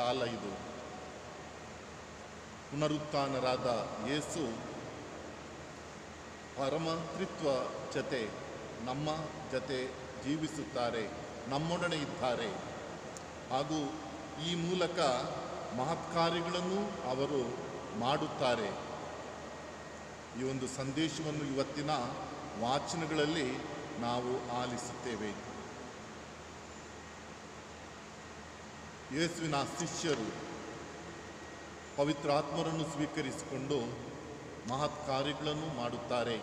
ಕಾಲ ಇದು. ಪುನರುತ್ಥಾನರಾದ ಯೇಸು ಪರಮತ್ರಿತ್ವ ಜೊತೆ ನಮ್ಮ ಜೊತೆ ಜೀವಿಸುತ್ತಾರೆ, ನಮ್ಮೊಡನೆ ಇದ್ದಾರೆ. ಹಾಗೂ ಈ ಮೂಲಕ ಮಹತ್ಕಾರ್ಯಗಳನ್ನು ಅವರು ಮಾಡುತ್ತಾರೆ. ಈ ಒಂದು ಸಂದೇಶವನ್ನು ಇವತ್ತಿನ ವಾಚನಗಳಲ್ಲಿ ನಾವು ಆಲಿಸುತ್ತೇವೆ. ಯೇಸುವಿನ ಶಿಷ್ಯರು ಪವಿತ್ರಾತ್ಮರನ್ನು ಸ್ವೀಕರಿಸಿಕೊಂಡು ಮಹತ್ ಕಾರ್ಯಗಳನ್ನು ಮಾಡುತ್ತಾರೆ.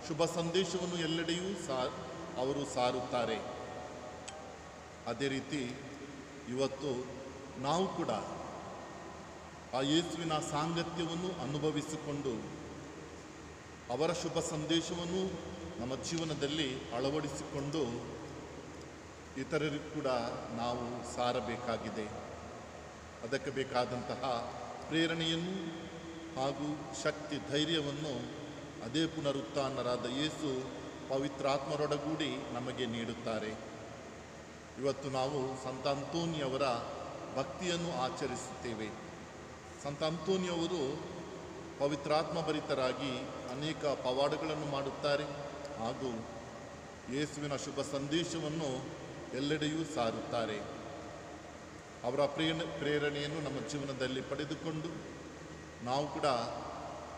ಶುಭ ಸಂದೇಶವನ್ನು ಎಲ್ಲೆಡೆಯೂ ಅವರು ಸಾರುತ್ತಾರೆ. ಅದೇ ರೀತಿ ಇವತ್ತು ನಾವು ಕೂಡ ಆ ಯೇಸುವಿನ ಸಾಂಗತ್ಯವನ್ನು ಅನುಭವಿಸಿಕೊಂಡು ಅವರ ಶುಭ ಸಂದೇಶವನ್ನು ನಮ್ಮ ಜೀವನದಲ್ಲಿ ಅಳವಡಿಸಿಕೊಂಡು ಇತರರಿಗೂ ಕೂಡ ನಾವು ಸಾರಬೇಕಾಗಿದೆ. ಅದಕ್ಕೆ ಬೇಕಾದಂತಹ ಪ್ರೇರಣೆಯನ್ನು ಹಾಗೂ ಶಕ್ತಿ ಧೈರ್ಯವನ್ನು ಅದೇ ಪುನರುತ್ಥಾನರಾದ ಯೇಸು ಪವಿತ್ರಾತ್ಮರೊಡಗೂಡಿ ನಮಗೆ ನೀಡುತ್ತಾರೆ. ಇವತ್ತು ನಾವು ಸಂತ ಅಂತೋನಿಯವರ ಭಕ್ತಿಯನ್ನು ಆಚರಿಸುತ್ತೇವೆ. ಸಂತ ಅಂತೋನಿಯವರು ಪವಿತ್ರಾತ್ಮ ಭರಿತರಾಗಿ ಅನೇಕ ಪವಾಡಗಳನ್ನು ಮಾಡುತ್ತಾರೆ ಹಾಗೂ ಯೇಸುವಿನ ಶುಭ ಸಂದೇಶವನ್ನು ಎಲ್ಲೆಡೆಯೂ ಸಾರುತ್ತಾರೆ. ಅವರ ಪ್ರೇರಣೆಯನ್ನು ನಮ್ಮ ಜೀವನದಲ್ಲಿ ಪಡೆದುಕೊಂಡು ನಾವು ಕೂಡ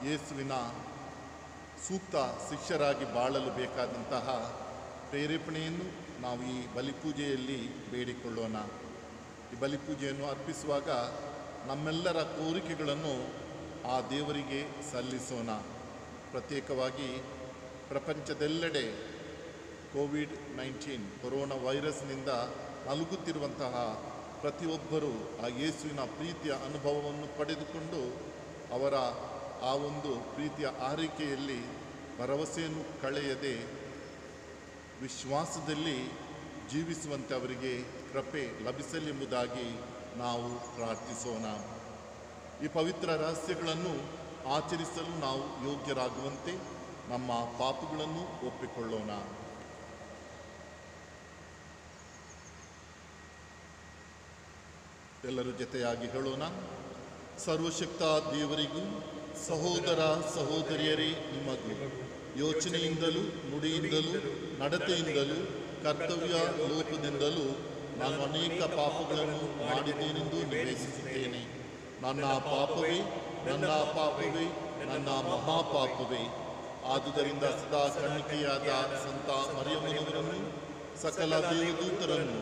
ಯೇಸುವಿನ ಸೂಕ್ತ ಶಿಷ್ಯರಾಗಿ ಬಾಳಲು ಬೇಕಾದಂತಹ ಪ್ರೇರೇಪಣೆಯನ್ನು ನಾವು ಈ ಬಲಿಪೂಜೆಯಲ್ಲಿ ಬೇಡಿಕೊಳ್ಳೋಣ. ಈ ಬಲಿಪೂಜೆಯನ್ನು ಅರ್ಪಿಸುವಾಗ ನಮ್ಮೆಲ್ಲರ ಕೋರಿಕೆಗಳನ್ನು ಆ ದೇವರಿಗೆ ಸಲ್ಲಿಸೋಣ. ಪ್ರತ್ಯೇಕವಾಗಿ ಪ್ರಪಂಚದೆಲ್ಲೆಡೆ ಕೋವಿಡ್-19 ಕೊರೋನಾ ವೈರಸ್ನಿಂದ ನಲುಗುತ್ತಿರುವಂತಹ ಪ್ರತಿಯೊಬ್ಬರೂ ಆ ಯೇಸುವಿನ ಪ್ರೀತಿಯ ಅನುಭವವನ್ನು ಪಡೆದುಕೊಂಡು ಅವರ ಆ ಒಂದು ಪ್ರೀತಿಯ ಆರೈಕೆಯಲ್ಲಿ ಭರವಸೆಯನ್ನು ಕಳೆಯದೆ ವಿಶ್ವಾಸದಲ್ಲಿ ಜೀವಿಸುವಂತೆ ಅವರಿಗೆ ಕೃಪೆ ಲಭಿಸಲೆಂಬುದಾಗಿ ನಾವು ಪ್ರಾರ್ಥಿಸೋಣ. ಈ ಪವಿತ್ರ ರಹಸ್ಯಗಳನ್ನು ಆಚರಿಸಲು ನಾವು ಯೋಗ್ಯರಾಗುವಂತೆ ನಮ್ಮ ಪಾಪಗಳನ್ನು ಒಪ್ಪಿಕೊಳ್ಳೋಣ. ಎಲ್ಲರೂ ಜೊತೆಯಾಗಿ ಹೇಳೋಣ. ಸರ್ವಶಕ್ತ ದೇವರಿಗೂ ಸಹೋದರ ಸಹೋದರಿಯರೇ ನಿಮಗೂ ಯೋಚನೆಯಿಂದಲೂ ನುಡಿಯಿಂದಲೂ ನಡತೆಯಿಂದಲೂ ಕರ್ತವ್ಯ ಲೋಪದಿಂದಲೂ ನಾನು ಅನೇಕ ಪಾಪಗಳನ್ನು ಮಾಡಿದ್ದೇನೆಂದು ನಿವೇದಿಸುತ್ತೇನೆ. ನನ್ನ ಪಾಪವೇ ನನ್ನ ಪಾಪವೇ ನನ್ನ ಮಹಾಪಾಪವೇ. ಆದುದರಿಂದ ಸದಾ ಕಣ್ಣಿಕೆಯಾದ ಸಂತ ಮರಿಯಮ್ಮನವರನ್ನು, ಸಕಲ ದೇವದೂತರನ್ನು,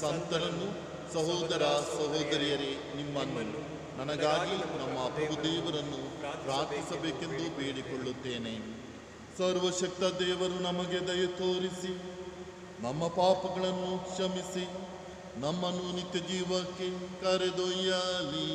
ಸಂತರನ್ನು, ಸಹೋದರ ಸಹೋದರಿಯರೇ ನಿಮ್ಮನ್ನು ನನಗಾಗಿ ನಮ್ಮ ಪ್ರಭುದೇವರನ್ನು ಪ್ರಾರ್ಥಿಸಬೇಕೆಂದು ಬೇಡಿಕೊಳ್ಳುತ್ತೇನೆ. ಸರ್ವಶಕ್ತ ದೇವರು ನಮಗೆ ದಯೆ ತೋರಿಸಿ ನಮ್ಮ ಪಾಪಗಳನ್ನು ಕ್ಷಮಿಸಿ ನಮ್ಮನ್ನು ನಿತ್ಯ ಜೀವಕ್ಕೆ ಕರೆದೊಯ್ಯಲಿ.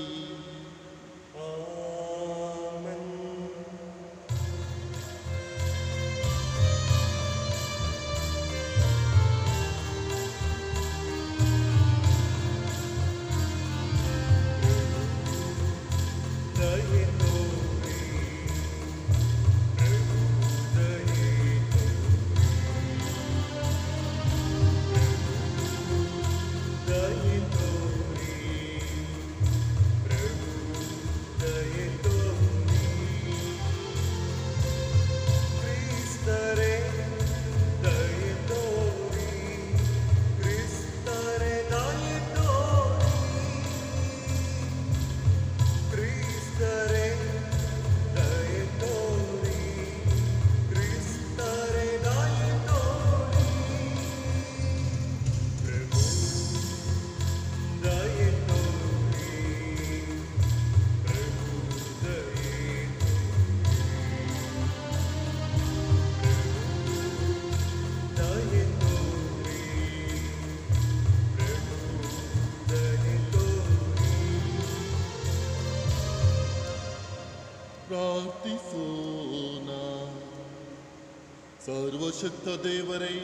ಪ್ರಾರ್ಥಿಸೋಣ. ಸರ್ವಶಕ್ತ ದೇವರೇ,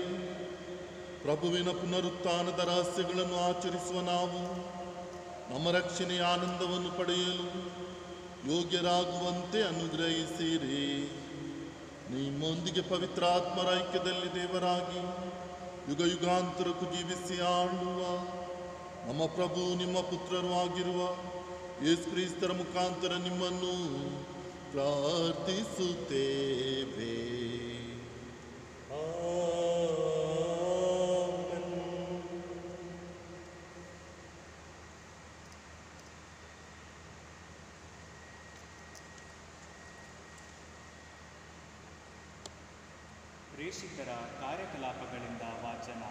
ಪ್ರಭುವಿನ ಪುನರುತ್ಥಾನದ ರಹಸ್ಯಗಳನ್ನು ಆಚರಿಸುವ ನಾವು ನಮ್ಮ ರಕ್ಷಣೆಯ ಆನಂದವನ್ನು ಪಡೆಯಲು ಯೋಗ್ಯರಾಗುವಂತೆ ಅನುಗ್ರಹಿಸಿರಿ. ನಿಮ್ಮೊಂದಿಗೆ ಪವಿತ್ರಾತ್ಮರ ಐಕ್ಯದಲ್ಲಿ ದೇವರಾಗಿ ಯುಗ ಯುಗಾಂತರಕ್ಕೂ ಜೀವಿಸಿ ಆಳುವ ನಮ್ಮ ಪ್ರಭು ನಿಮ್ಮ ಪುತ್ರರು ಆಗಿರುವ ಯೇಸು ಕ್ರಿಸ್ತರ ಮುಖಾಂತರ ನಿಮ್ಮನ್ನು ಪ್ರಾರ್ಥಿಸುತ್ತೇವೆ. ಪ್ರೇಷಿತರ ಕಾರ್ಯಕಲಾಪಗಳಿಂದ ವಾಚನ.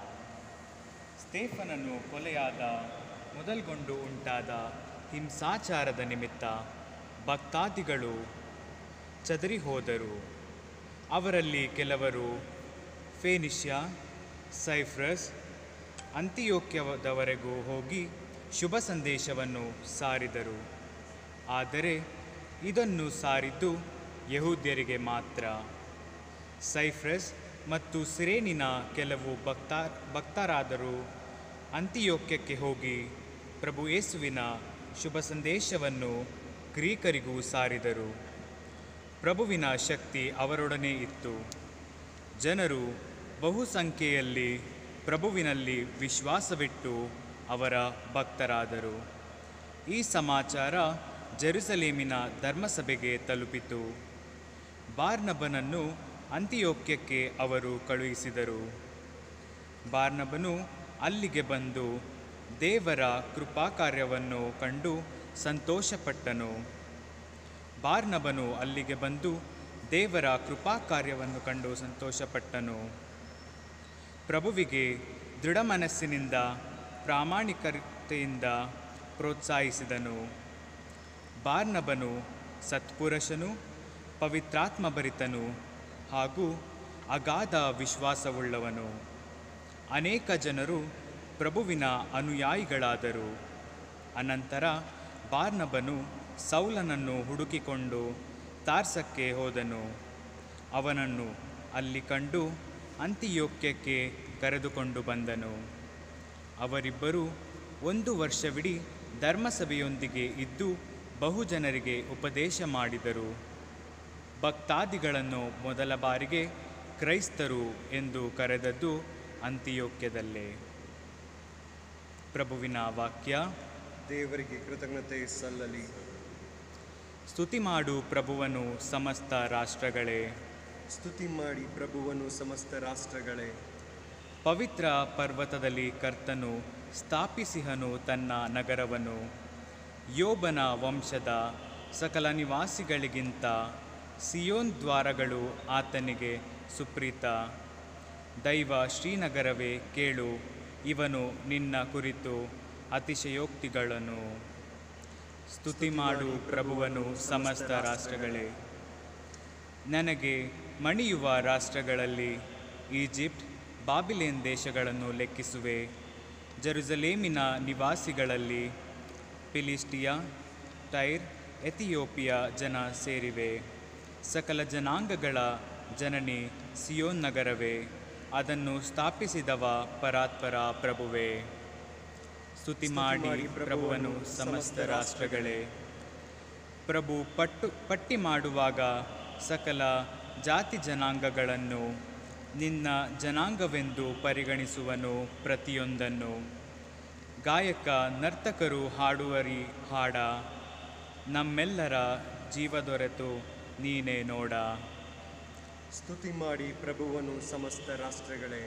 ಸ್ಟೇಫನನು ಕೊಲೆಯಾದ ಮೊದಲ್ಗೊಂಡು ಉಂಟಾದ ಹಿಂಸಾಚಾರದ ನಿಮಿತ್ತ ಭಕ್ತಾದಿಗಳು ಚದರಿ ಹೋದರು. ಅವರಲ್ಲಿ ಕೆಲವರು ಫೇನಿಷ್ಯ, ಸೈಪ್ರಸ್, ಅಂತಿಯೋಕ್ಯದವರೆಗೂ ಹೋಗಿ ಶುಭ ಸಂದೇಶವನ್ನು ಸಾರಿದರು. ಆದರೆ ಇದನ್ನು ಸಾರಿದ್ದು ಯಹೂದ್ಯರಿಗೆ ಮಾತ್ರ. ಸೈಪ್ರಸ್ ಮತ್ತು ಸಿರೇನಿನ ಕೆಲವು ಭಕ್ತರಾದರೂ ಅಂತಿಯೋಕ್ಯಕ್ಕೆ ಹೋಗಿ ಪ್ರಭು ಯೇಸುವಿನ ಶುಭ ಸಂದೇಶವನ್ನು ಗ್ರೀಕರಿಗೂ ಸಾರಿದರು. ಪ್ರಭುವಿನ ಶಕ್ತಿ ಅವರೊಡನೆ ಇತ್ತು. ಜನರು ಬಹುಸಂಖ್ಯೆಯಲ್ಲಿ ಪ್ರಭುವಿನಲ್ಲಿ ವಿಶ್ವಾಸವಿಟ್ಟು ಅವರ ಭಕ್ತರಾದರು. ಈ ಸಮಾಚಾರ ಜೆರುಸಲೇಮಿನ ಧರ್ಮಸಭೆಗೆ ತಲುಪಿತು. ಬಾರ್ನಬನನ್ನು ಅಂತಿಯೋಕ್ಯಕ್ಕೆ ಅವರು ಕಳುಹಿಸಿದರು. ಬಾರ್ನಬನು ಅಲ್ಲಿಗೆ ಬಂದು ದೇವರ ಕೃಪಾಕಾರ್ಯವನ್ನು ಕಂಡು ಸಂತೋಷಪಟ್ಟನು. ಪ್ರಭುವಿಗೆ ದೃಢ ಮನಸ್ಸಿನಿಂದ ಪ್ರಾಮಾಣಿಕತೆಯಿಂದ ಪ್ರೋತ್ಸಾಹಿಸಿದನು. ಬಾರ್ನಬನು ಸತ್ಪುರುಷನು, ಪವಿತ್ರಾತ್ಮಭರಿತನು ಹಾಗೂ ಅಗಾಧ ವಿಶ್ವಾಸವುಳ್ಳವನು. ಅನೇಕ ಜನರು ಪ್ರಭುವಿನ ಅನುಯಾಯಿಗಳಾದರು. ಅನಂತರ ಬಾರ್ನಬನು ಸೌಲನನ್ನು ಹುಡುಕಿಕೊಂಡು ತಾರ್ಸಕ್ಕೆ ಹೋದನು. ಅವನನ್ನು ಅಲ್ಲಿ ಕಂಡು ಅಂತಿಯೋಕ್ಯಕ್ಕೆ ಕರೆದುಕೊಂಡು ಬಂದನು. ಅವರಿಬ್ಬರು 1 ವರ್ಷವಿಡೀ ಧರ್ಮಸಭೆಯೊಂದಿಗೆ ಇದ್ದು ಬಹುಜನರಿಗೆ ಉಪದೇಶ ಮಾಡಿದರು. ಭಕ್ತಾದಿಗಳನ್ನು ಮೊದಲ ಬಾರಿಗೆ ಕ್ರೈಸ್ತರು ಎಂದು ಕರೆದದ್ದು ಅಂತಿಯೋಕ್ಯದಲ್ಲೇ. ಪ್ರಭುವಿನ ವಾಕ್ಯ. ದೇವರಿಗೆ ಕೃತಜ್ಞತೆ ಸಲ್ಲಲಿ. ಸ್ತುತಿ ಮಾಡು ಪ್ರಭುವನು ಸಮಸ್ತ ರಾಷ್ಟ್ರಗಳೇ. ಸ್ತುತಿ ಮಾಡಿ ಪ್ರಭುವನು ಸಮಸ್ತ ರಾಷ್ಟ್ರಗಳೇ. ಪವಿತ್ರ ಪರ್ವತದಲ್ಲಿ ಕರ್ತನು ಸ್ಥಾಪಿಸಿಹನು ತನ್ನ ನಗರವನ್ನು. ಯೋಬನ ವಂಶದ ಸಕಲ ನಿವಾಸಿಗಳಿಗಿಂತ ಸಿಯೋನ್ ದ್ವಾರಗಳು ಆತನಿಗೆ ಸುಪ್ರೀತ. ದೈವ ಶ್ರೀನಗರವೇ ಕೇಳು, ಇವನು ನಿನ್ನ ಕುರಿತು ಅತಿಶಯೋಕ್ತಿಗಳನ್ನು. ಸ್ತುತಿ ಮಾಡು ಪ್ರಭುವನು ಸಮಸ್ತ ರಾಷ್ಟ್ರಗಳೇ. ನನಗೆ ಮಣಿಯುವ ರಾಷ್ಟ್ರಗಳಲ್ಲಿ ಈಜಿಪ್ಟ್, ಬಾಬಿಲೇನ್ ದೇಶಗಳನ್ನು ಲೆಕ್ಕಿಸುವೆ. ಜೆರುಸಲೇಮಿನ ನಿವಾಸಿಗಳಲ್ಲಿ ಫಿಲಿಸ್ಟಿಯಾ, ಟೈರ್, ಎಥಿಯೋಪಿಯ ಜನ ಸೇರಿವೆ. ಸಕಲ ಜನಾಂಗಗಳ ಜನನಿ ಸಿಯೋನ್ ನಗರವೇ, ಅದನ್ನು ಸ್ಥಾಪಿಸಿದವ ಪರಾತ್ಪರ ಪ್ರಭುವೇ. ಸ್ತುತಿ ಮಾಡಿ ಪ್ರಭುವನು ಸಮಸ್ತ ರಾಷ್ಟ್ರಗಳೇ. ಪ್ರಭು ಪಟ್ಟಿ ಮಾಡುವಾಗ ಸಕಲ ಜಾತಿ ಜನಾಂಗಗಳನ್ನು ನಿನ್ನ ಜನಾಂಗವೆಂದು ಪರಿಗಣಿಸುವನು. ಪ್ರತಿಯೊಂದನ್ನು ಗಾಯಕ ನರ್ತಕರು ಹಾಡುವರಿ ಹಾಡ. ನಮ್ಮೆಲ್ಲರ ಜೀವದೊರೆತು ನೀನೇ ನೋಡ. ಸ್ತುತಿ ಮಾಡಿ ಪ್ರಭುವನು ಸಮಸ್ತ ರಾಷ್ಟ್ರಗಳೇ.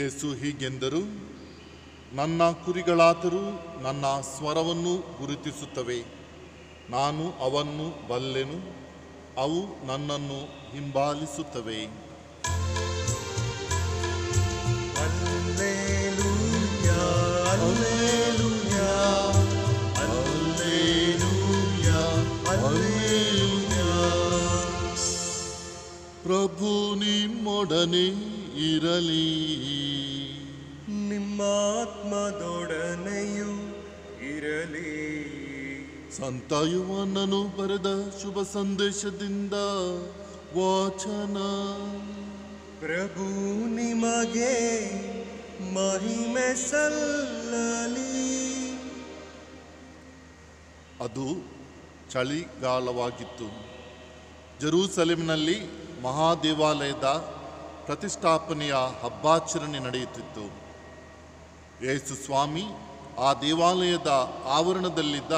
ಯೇಸು ಹೀಗೆಂದರು, ನನ್ನ ಕುರಿಗಳಾದರೂ ನನ್ನ ಸ್ವರವನ್ನು ಗುರುತಿಸುತ್ತವೆ. ನಾನು ಅವನ್ನು ಬಲ್ಲೆನು, ಅವು ನನ್ನನ್ನು ಹಿಂಬಾಲಿಸುತ್ತವೆ. ಹಲ್ಲೆಲೂಯಾ, ಹಲ್ಲೆಲೂಯಾ, ಹಲ್ಲೆಲೂಯಾ, ಹಲ್ಲೆಲೂಯಾ. ಪ್ರಭು ನಿಮ್ಮೊಡನೆ ಇರಲಿ. ನಿಮ್ಮಾತ್ಮದೊಡನೆಯೂ ಇರಲಿ. ಸಂತ ಯೋಹಾನನು ಬರೆದ ಶುಭ ಸಂದೇಶದಿಂದ ವಾಚನ. ಪ್ರಭು ನಿಮಗೆ ಮಹಿಮೆ ಸಲ್ಲಲಿ. ಅದು ಚಳಿಗಾಲವಾಗಿತ್ತು. ಜೆರೂಸಲೇಮಿನಲ್ಲಿ ಮಹಾದೇವಾಲಯದ ಪ್ರತಿಷ್ಠಾಪನೆಯ ಹಬ್ಬಾಚರಣೆ ನಡೆಯುತ್ತಿತ್ತು. ಯೇಸು ಸ್ವಾಮಿ ಆ ದೇವಾಲಯದ ಆವರಣದಲ್ಲಿದ್ದ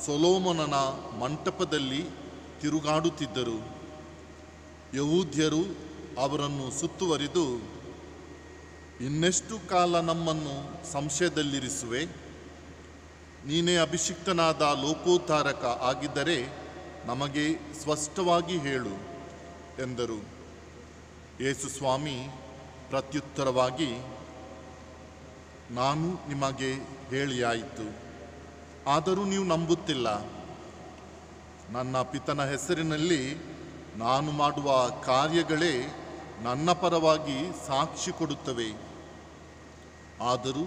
ಸೊಲೊಮೋನನ ಮಂಟಪದಲ್ಲಿ ತಿರುಗಾಡುತ್ತಿದ್ದರು. ಯಹೂದ್ಯರು ಅವರನ್ನು ಸುತ್ತುವರಿದು, ಇನ್ನೆಷ್ಟು ಕಾಲ ನಮ್ಮನ್ನು ಸಂಶಯದಲ್ಲಿರಿಸುವೆ? ನೀನೇ ಅಭಿಷಿಕ್ತನಾದ ಲೋಕೋದ್ಧಾರಕ ಆಗಿದ್ದರೆ ನಮಗೆ ಸ್ಪಷ್ಟವಾಗಿ ಹೇಳು ಎಂದರು. ಯೇಸು ಸ್ವಾಮಿ ಪ್ರತ್ಯುತ್ತರವಾಗಿ, ನಾನು ನಿಮಗೆ ಹೇಳಿಯಾಯಿತು, ಆದರೂ ನೀವು ನಂಬುತ್ತಿಲ್ಲ. ನನ್ನ ಪಿತನ ಹೆಸರಿನಲ್ಲಿ ನಾನು ಮಾಡುವ ಕಾರ್ಯಗಳೇ ನನ್ನ ಪರವಾಗಿ ಸಾಕ್ಷಿ ಕೊಡುತ್ತವೆ. ಆದರೂ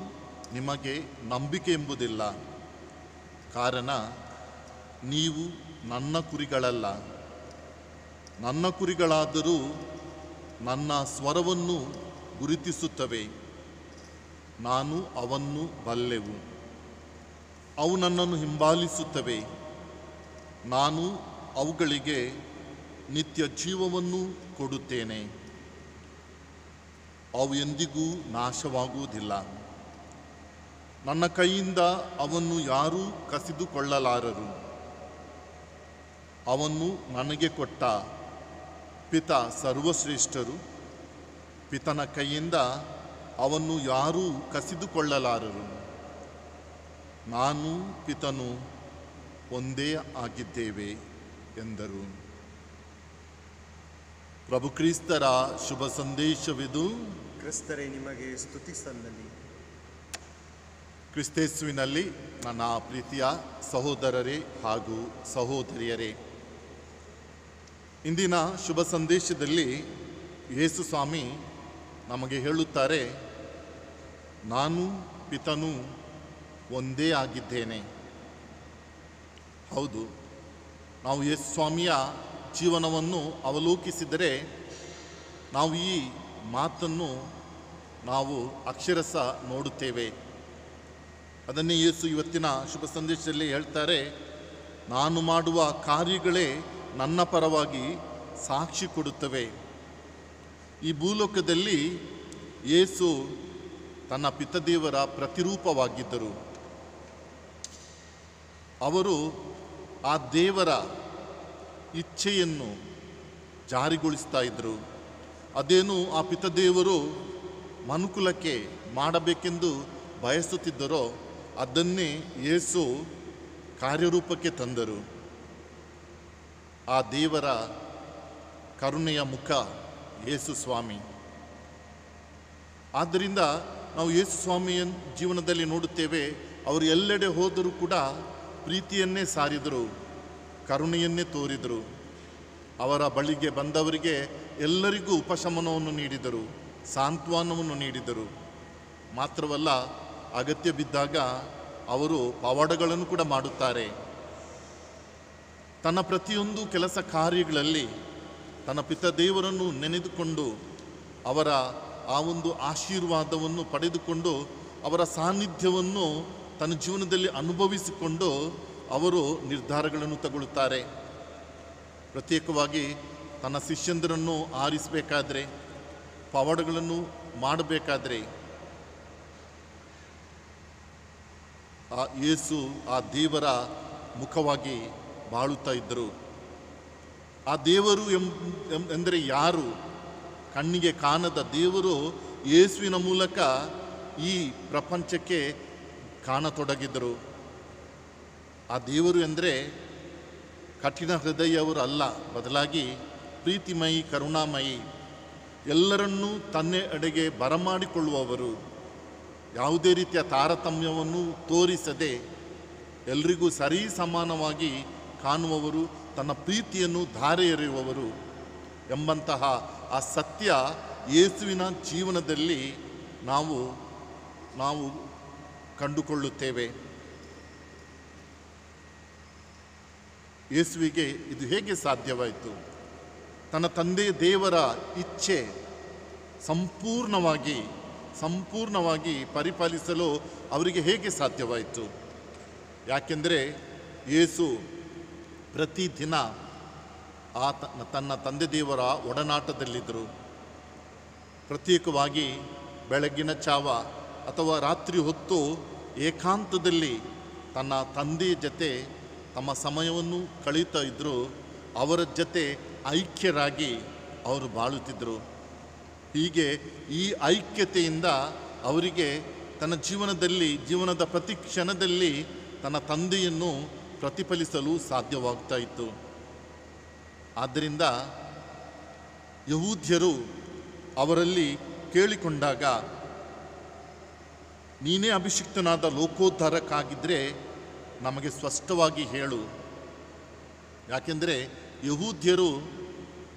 ನಿಮಗೆ ನಂಬಿಕೆ ಎಂಬುದಿಲ್ಲ. ಕಾರಣ ನೀವು ನನ್ನ ಕುರಿಗಳಲ್ಲ. ನನ್ನ ಕುರಿಗಳಾದರೂ ನನ್ನ ಸ್ವರವನ್ನು ಗುರುತಿಸುತ್ತವೆ. ನಾನು ಅವನ್ನು ಬಲ್ಲೆವು. ಅವು ನನ್ನನ್ನು ಹಿಂಬಾಲಿಸುತ್ತವೆ. ನಾನು ಅವುಗಳಿಗೆ ನಿತ್ಯ ಜೀವವನ್ನು ಕೊಡುತ್ತೇನೆ. ಅವು ಎಂದಿಗೂ ನಾಶವಾಗುವುದಿಲ್ಲ. ನನ್ನ ಕೈಯಿಂದ ಅವನ್ನು ಯಾರೂ ಕಸಿದುಕೊಳ್ಳಲಾರರು. ಅವನ್ನು ನನಗೆ ಕೊಟ್ಟ ಪಿತ ಸರ್ವಶ್ರೇಷ್ಠರು. ಪಿತನ ಕೈಯಿಂದ ಅವನ್ನು ಯಾರೂ ಕಸಿದುಕೊಳ್ಳಲಾರರು. ನಾನು ಪಿತನು ಒಂದೇ ಆಗಿದ್ದೇವೆ ಎಂದರು. ಪ್ರಭು ಕ್ರಿಸ್ತರ ಶುಭ ಸಂದೇಶವಿದು. ಕ್ರಿಸ್ತರೇ ನಿಮಗೆ ಸ್ತುತಿ ಸಲ್ಲಲಿ. ಕ್ರಿಸ್ತೇಸುವಿನಲ್ಲಿ ನನ್ನ ಪ್ರೀತಿಯ ಸಹೋದರರೇ ಹಾಗೂ ಸಹೋದರಿಯರೇ, ಇಂದಿನ ಶುಭ ಸಂದೇಶದಲ್ಲಿ ಯೇಸು ಸ್ವಾಮಿ ನಮಗೆ ಹೇಳುತ್ತಾರೆ, ನಾನು ಪಿತನು ಒಂದೇ ಆಗಿದ್ದೇನೆ. ಹೌದು, ನಾವು ಯೇಸು ಸ್ವಾಮಿಯ ಜೀವನವನ್ನು ಅವಲೋಕಿಸಿದರೆ ನಾವು ಈ ಮಾತನ್ನು ನಾವು ಅಕ್ಷರಶಃ ನೋಡುತ್ತೇವೆ. ಅದನ್ನೇ ಯೇಸು ಇವತ್ತಿನ ಶುಭ ಸಂದೇಶದಲ್ಲಿ ಹೇಳ್ತಾರೆ, ನಾನು ಮಾಡುವ ಕಾರ್ಯಗಳೇ ನನ್ನ ಪರವಾಗಿ ಸಾಕ್ಷಿ ಕೊಡುತ್ತವೆ. ಈ ಭೂಲೋಕದಲ್ಲಿ ಯೇಸು ತನ್ನ ಪಿತದೇವರ ಪ್ರತಿರೂಪವಾಗಿದ್ದರು. ಅವರು ಆ ದೇವರ ಇಚ್ಛೆಯನ್ನು ಜಾರಿಗೊಳಿಸ್ತಾ ಇದ್ದರು. ಅದೇನು ಆ ಪಿತದೇವರು ಮನುಕುಲಕ್ಕೆ ಮಾಡಬೇಕೆಂದು ಬಯಸುತ್ತಿದ್ದರೋ ಅದನ್ನೇ ಯೇಸು ಕಾರ್ಯರೂಪಕ್ಕೆ ತಂದರು. ಆ ದೇವರ ಕರುಣೆಯ ಮುಖ ಯೇಸು ಸ್ವಾಮಿ. ಆದ್ದರಿಂದ ನಾವು ಯೇಸು ಸ್ವಾಮಿಯ ಜೀವನದಲ್ಲಿ ನೋಡುತ್ತೇವೆ, ಅವರು ಎಲ್ಲೆಡೆ ಹೋದರೂ ಕೂಡ ಪ್ರೀತಿಯನ್ನೇ ಸಾರಿದರು, ಕರುಣೆಯನ್ನೇ ತೋರಿದರು. ಅವರ ಬಳಿಗೆ ಬಂದವರಿಗೆ ಎಲ್ಲರಿಗೂ ಉಪಶಮನವನ್ನು ನೀಡಿದರು, ಸಾಂತ್ವನವನ್ನು ನೀಡಿದರು. ಮಾತ್ರವಲ್ಲ, ಅಗತ್ಯ ಬಿದ್ದಾಗ ಅವರು ಪವಾಡಗಳನ್ನು ಕೂಡ ಮಾಡುತ್ತಾರೆ. ತನ್ನ ಪ್ರತಿಯೊಂದು ಕೆಲಸ ಕಾರ್ಯಗಳಲ್ಲಿ ತನ್ನ ಪಿತದೇವರನ್ನು ನೆನೆದುಕೊಂಡು ಅವರ ಆ ಒಂದು ಆಶೀರ್ವಾದವನ್ನು ಪಡೆದುಕೊಂಡು ಅವರ ಸಾನ್ನಿಧ್ಯವನ್ನು ತನ್ನ ಜೀವನದಲ್ಲಿ ಅನುಭವಿಸಿಕೊಂಡು ಅವರು ನಿರ್ಧಾರಗಳನ್ನು ತಗೊಳ್ಳುತ್ತಾರೆ. ಪ್ರತ್ಯೇಕವಾಗಿ ತನ್ನ ಶಿಷ್ಯಂದರನ್ನು ಆರಿಸಬೇಕಾದ್ರೆ, ಪವಾಡಗಳನ್ನು ಮಾಡಬೇಕಾದ್ರೆ ಆ ಯೇಸು ಆ ದೇವರ ಮುಖವಾಗಿ ಬಾಳುತ್ತಾ ಇದ್ದರು. ಆ ದೇವರು ಎಂದರೆ ಯಾರು? ಕಣ್ಣಿಗೆ ಕಾಣದ ದೇವರು ಯೇಸುವಿನ ಮೂಲಕ ಈ ಪ್ರಪಂಚಕ್ಕೆ ಕಾಣತೊಡಗಿದರು. ಆ ದೇವರು ಎಂದರೆ ಕಠಿಣ ಹೃದಯವರು ಅಲ್ಲ, ಬದಲಾಗಿ ಪ್ರೀತಿಮಯಿ, ಕರುಣಾಮಯಿ, ಎಲ್ಲರನ್ನೂ ತನ್ನ ಎಡೆಗೆ ಬರಮಾಡಿಕೊಳ್ಳುವವರು, ಯಾವುದೇ ರೀತಿಯ ತಾರತಮ್ಯವನ್ನು ತೋರಿಸದೆ ಎಲ್ರಿಗೂ ಸರಿ ಸಮಾನವಾಗಿ ಕಾಣುವವರು, ತನ್ನ ಪ್ರೀತಿಯನ್ನು ಧಾರೆ ಎರೆಯುವವರು ಎಂಬಂತಹ ಆ ಸತ್ಯ ಯೇಸುವಿನ ಜೀವನದಲ್ಲಿ ನಾವು ಕಂಡುಕೊಳ್ಳುತ್ತೇವೆ. ಯೇಸುವಿಗೆ ಇದು ಹೇಗೆ ಸಾಧ್ಯವಾಯಿತು? ತನ್ನ ತಂದೆ ದೇವರ ಇಚ್ಛೆ ಸಂಪೂರ್ಣವಾಗಿ ಪರಿಪಾಲಿಸಲು ಅವರಿಗೆ ಹೇಗೆ ಸಾಧ್ಯವಾಯಿತು? ಯಾಕೆಂದರೆ ಯೇಸು ಪ್ರತಿದಿನ ತನ್ನ ತಂದೆ ದೇವರ ಒಡನಾಟದಲ್ಲಿದ್ದರು. ಪ್ರತ್ಯೇಕವಾಗಿ ಬೆಳಗಿನ ಜಾವ ಅಥವಾ ರಾತ್ರಿ ಹೊತ್ತು ಏಕಾಂತದಲ್ಲಿ ತನ್ನ ತಂದೆಯ ಜೊತೆ ತಮ್ಮ ಸಮಯವನ್ನು ಕಳೀತಾ ಇದ್ದರು. ಅವರ ಜೊತೆ ಐಕ್ಯರಾಗಿ ಅವರು ಬಾಳುತ್ತಿದ್ದರು. ಹೀಗೆ ಈ ಐಕ್ಯತೆಯಿಂದ ಅವರಿಗೆ ತನ್ನ ಜೀವನದ ಪ್ರತಿ ಕ್ಷಣದಲ್ಲಿ ತನ್ನ ತಂದೆಯನ್ನು ಪ್ರತಿಫಲಿಸಲು ಸಾಧ್ಯವಾಗ್ತಾ ಇತ್ತು. ಆದ್ದರಿಂದ ಯಹೂದ್ಯರು ಅವರಲ್ಲಿ ಕೇಳಿಕೊಂಡಾಗ, ನೀನೇ ಅಭಿಷಿಕ್ತನಾದ ಲೋಕೋದ್ಧಾರಕ್ಕಾಗಿದ್ದರೆ ನಮಗೆ ಸ್ಪಷ್ಟವಾಗಿ ಹೇಳು. ಯಾಕೆಂದರೆ ಯಹೂದ್ಯರು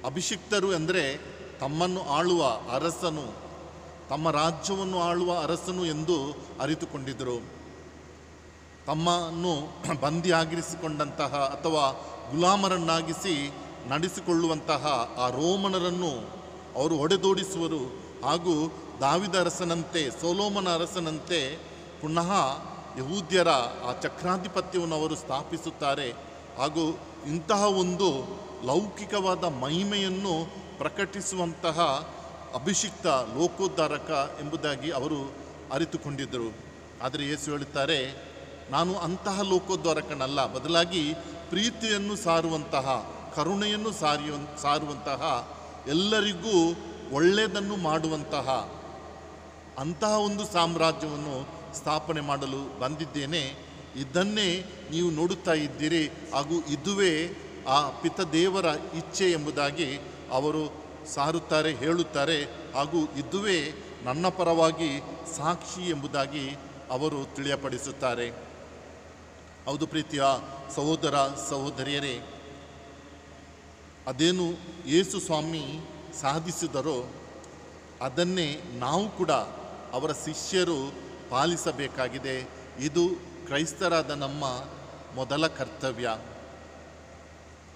ಅಭಿಷಿಕ್ತರು ಅಂದರೆ ತಮ್ಮನ್ನು ಆಳುವ ಅರಸನು, ತಮ್ಮ ರಾಜ್ಯವನ್ನು ಆಳುವ ಅರಸನು ಎಂದು ಅರಿತುಕೊಂಡಿದ್ದರು. ತಮ್ಮನ್ನು ಬಂದಿಯಾಗಿರಿಸಿಕೊಂಡಂತಹ ಅಥವಾ ಗುಲಾಮರನ್ನಾಗಿಸಿ ನಡೆಸಿಕೊಳ್ಳುವಂತಹ ಆ ರೋಮನರನ್ನು ಅವರು ಹೊಡೆದೋಡಿಸುವರು. ಹಾಗೂ ದಾವಿದ ಅರಸನಂತೆ, ಸೊಲೊಮೋನ ಅರಸನಂತೆ ಪುನಃ ಯಹೂದ್ಯರ ಆ ಚಕ್ರಾಧಿಪತ್ಯವನ್ನು ಅವರು ಸ್ಥಾಪಿಸುತ್ತಾರೆ. ಹಾಗೂ ಇಂತಹ ಒಂದು ಲೌಕಿಕವಾದ ಮಹಿಮೆಯನ್ನು ಪ್ರಕಟಿಸುವಂತಹ ಅಭಿಷಿಕ್ತ ಲೋಕೋದ್ಧಾರಕ ಎಂಬುದಾಗಿ ಅವರು ಅರಿತುಕೊಂಡಿದ್ದರು. ಆದರೆ ಯೇಸು ಹೇಳುತ್ತಾರೆ, ನಾನು ಅಂತಹ ಲೋಕೋದ್ಧಾರಕನಲ್ಲ, ಬದಲಾಗಿ ಪ್ರೀತಿಯನ್ನು ಸಾರುವಂತಹ, ಕರುಣೆಯನ್ನು ಸಾರುವಂತಹ, ಎಲ್ಲರಿಗೂ ಒಳ್ಳೆಯದನ್ನು ಮಾಡುವಂತಹ ಅಂತಹ ಒಂದು ಸಾಮ್ರಾಜ್ಯವನ್ನು ಸ್ಥಾಪನೆ ಮಾಡಲು ಬಂದಿದ್ದೇನೆ. ಇದನ್ನೇ ನೀವು ನೋಡುತ್ತಾ ಇದ್ದೀರಿ. ಹಾಗೂ ಇದುವೇ ಆ ಪಿತದೇವರ ಇಚ್ಛೆ ಎಂಬುದಾಗಿ ಅವರು ಸಾರುತ್ತಾರೆ, ಹೇಳುತ್ತಾರೆ. ಹಾಗೂ ಇದುವೇ ನನ್ನ ಪರವಾಗಿ ಸಾಕ್ಷಿ ಎಂಬುದಾಗಿ ಅವರು ತಿಳಿಯಪಡಿಸುತ್ತಾರೆ. ಹೌದು ಪ್ರೀತಿಯ ಸಹೋದರ ಸಹೋದರಿಯರೇ, ಅದೇನು ಯೇಸು ಸ್ವಾಮಿ ಸಾಧಿಸಿದರೋ ಅದನ್ನೇ ನಾವು ಕೂಡ ಅವರ ಶಿಷ್ಯರು ಪಾಲಿಸಬೇಕಾಗಿದೆ. ಇದು ಕ್ರೈಸ್ತರಾದ ನಮ್ಮ ಮೊದಲ ಕರ್ತವ್ಯ.